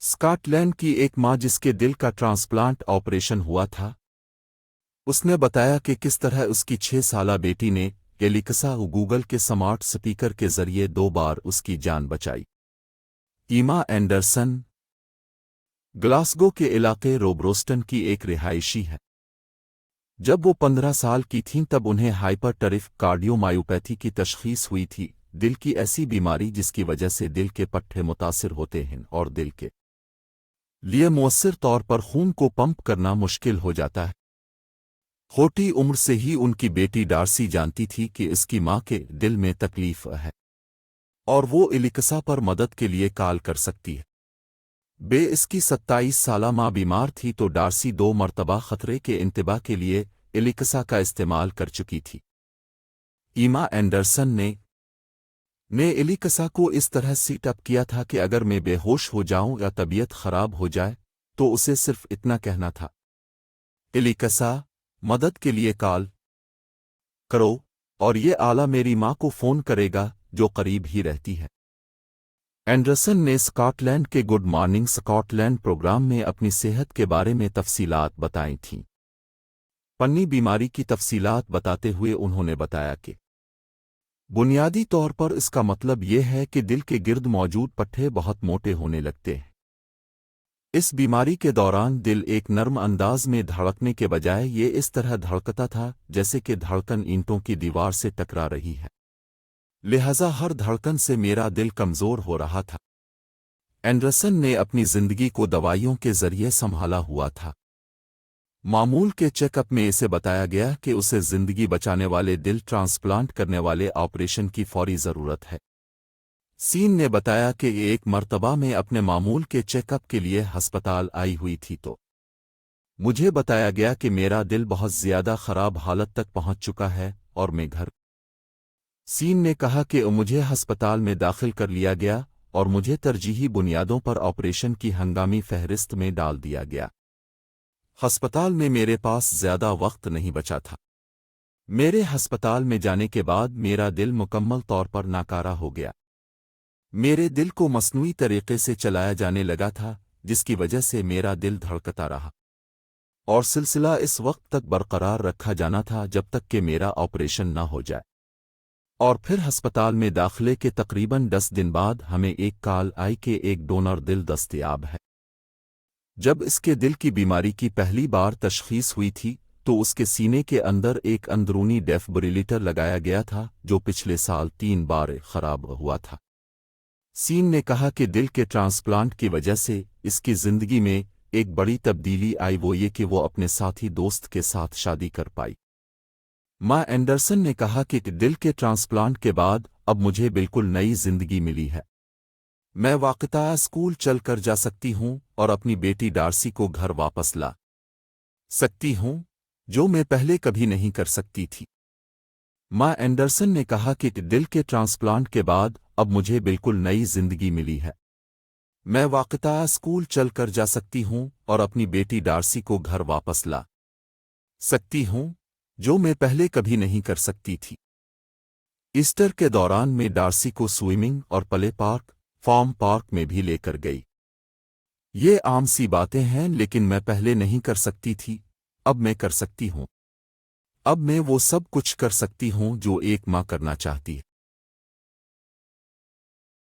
Scott land کی ایک ماں جس کے دل کا ٹرانسپلانٹ آپریشن ہوا تھا، اس نے بتایا کہ کس طرح اس کی 6 سالہ بیٹی نے ایلیکسا گوگل کے سمارٹ سپیکر کے ذریعے 2 بار اس کی جان بچائی۔ ایما اینڈرسن گلاسگو کے علاقے روبروسٹن کی ایک رہائشی ہے۔ جب وہ 15 سال کی تھیں تب انہیں ہائپر ٹرف کارڈیومایوپیتھی کی تشخیص ہوئی تھی، دل کی ایسی بیماری جس کی وجہ سے دل کے پٹھے متاثر ہوتے ہیں اور دل کے لیے مؤثر طور پر خون کو پمپ کرنا مشکل ہو جاتا ہے۔ چھوٹی عمر سے ہی ان کی بیٹی ڈارسی جانتی تھی کہ اس کی ماں کے دل میں تکلیف ہے اور وہ ایلیکسا پر مدد کے لیے کال کر سکتی ہے۔ اس کی 27 سالہ ماں بیمار تھی تو ڈارسی 2 مرتبہ خطرے کے انتباہ کے لیے ایلیکسا کا استعمال کر چکی تھی۔ ایما اینڈرسن نے ایلیکسا کو اس طرح سیٹ اپ کیا تھا کہ اگر میں بے ہوش ہو جاؤں یا طبیعت خراب ہو جائے تو اسے صرف اتنا کہنا تھا، ایلیکسا مدد کے لیے کال کرو، اور یہ آلہ میری ماں کو فون کرے گا جو قریب ہی رہتی ہے۔ اینڈرسن نے اسکاٹ لینڈ کے good morning Scotland programme میں اپنی صحت کے بارے میں تفصیلات بتائی تھیں۔ پنی بیماری کی تفصیلات بتاتے ہوئے انہوں نے بتایا کہ بنیادی طور پر اس کا مطلب یہ ہے کہ دل کے گرد موجود پٹھے بہت موٹے ہونے لگتے ہیں۔ اس بیماری کے دوران دل ایک نرم انداز میں دھڑکنے کے بجائے یہ اس طرح دھڑکتا تھا جیسے کہ دھڑکن اینٹوں کی دیوار سے ٹکرا رہی ہے، لہذا ہر دھڑکن سے میرا دل کمزور ہو رہا تھا۔ اینڈرسن نے اپنی زندگی کو دوائیوں کے ذریعے سنبھالا ہوا تھا۔ معمول کے چیک اپ میں اسے بتایا گیا کہ اسے زندگی بچانے والے دل ٹرانسپلانٹ کرنے والے آپریشن کی فوری ضرورت ہے۔ سین نے بتایا کہ ایک مرتبہ میں اپنے معمول کے چیک اپ کے لیے ہسپتال آئی ہوئی تھی تو مجھے بتایا گیا کہ میرا دل بہت زیادہ خراب حالت تک پہنچ چکا ہے اور میں گھر۔ سین نے کہا کہ مجھے ہسپتال میں داخل کر لیا گیا اور مجھے ترجیحی بنیادوں پر آپریشن کی ہنگامی فہرست میں ڈال دیا گیا۔ ہسپتال میں میرے پاس زیادہ وقت نہیں بچا تھا۔ میرے ہسپتال میں جانے کے بعد میرا دل مکمل طور پر ناکارہ ہو گیا۔ میرے دل کو مصنوعی طریقے سے چلایا جانے لگا تھا جس کی وجہ سے میرا دل دھڑکتا رہا اور سلسلہ اس وقت تک برقرار رکھا جانا تھا جب تک کہ میرا آپریشن نہ ہو جائے۔ اور پھر ہسپتال میں داخلے کے تقریباً 10 دن بعد ہمیں ایک کال آئی کہ ایک ڈونر دل دستیاب ہے۔ جب اس کے دل کی بیماری کی پہلی بار تشخیص ہوئی تھی تو اس کے سینے کے اندر ایک اندرونی ڈیفبریلیٹر لگایا گیا تھا جو پچھلے سال 3 بار خراب ہوا تھا۔ سین نے کہا کہ دل کے ٹرانسپلانٹ کی وجہ سے اس کی زندگی میں ایک بڑی تبدیلی آئی، وہ یہ کہ وہ اپنے ساتھی دوست کے ساتھ شادی کر پائی۔ ماں اینڈرسن نے کہا کہ دل کے ٹرانسپلانٹ کے بعد اب مجھے بالکل نئی زندگی ملی ہے۔ میں واقعتاً اسکول چل کر جا سکتی ہوں اور اپنی بیٹی ڈارسی کو گھر واپس لا سکتی ہوں، جو میں پہلے کبھی نہیں کر سکتی تھی۔ ماں اینڈرسن نے کہا کہ دل کے ٹرانسپلانٹ کے بعد اب مجھے بالکل نئی زندگی ملی ہے۔ میں واقعتاً اسکول چل کر جا سکتی ہوں اور اپنی بیٹی ڈارسی کو گھر واپس لا سکتی ہوں، جو میں پہلے کبھی نہیں کر سکتی تھی۔ ایسٹر کے دوران میں ڈارسی کو سوئمنگ اور پلے پارک، فارم پارک میں بھی لے کر گئی۔ یہ عام سی باتیں ہیں لیکن میں پہلے نہیں کر سکتی تھی، اب میں کر سکتی ہوں۔ اب میں وہ سب کچھ کر سکتی ہوں جو ایک ماں کرنا چاہتی ہے۔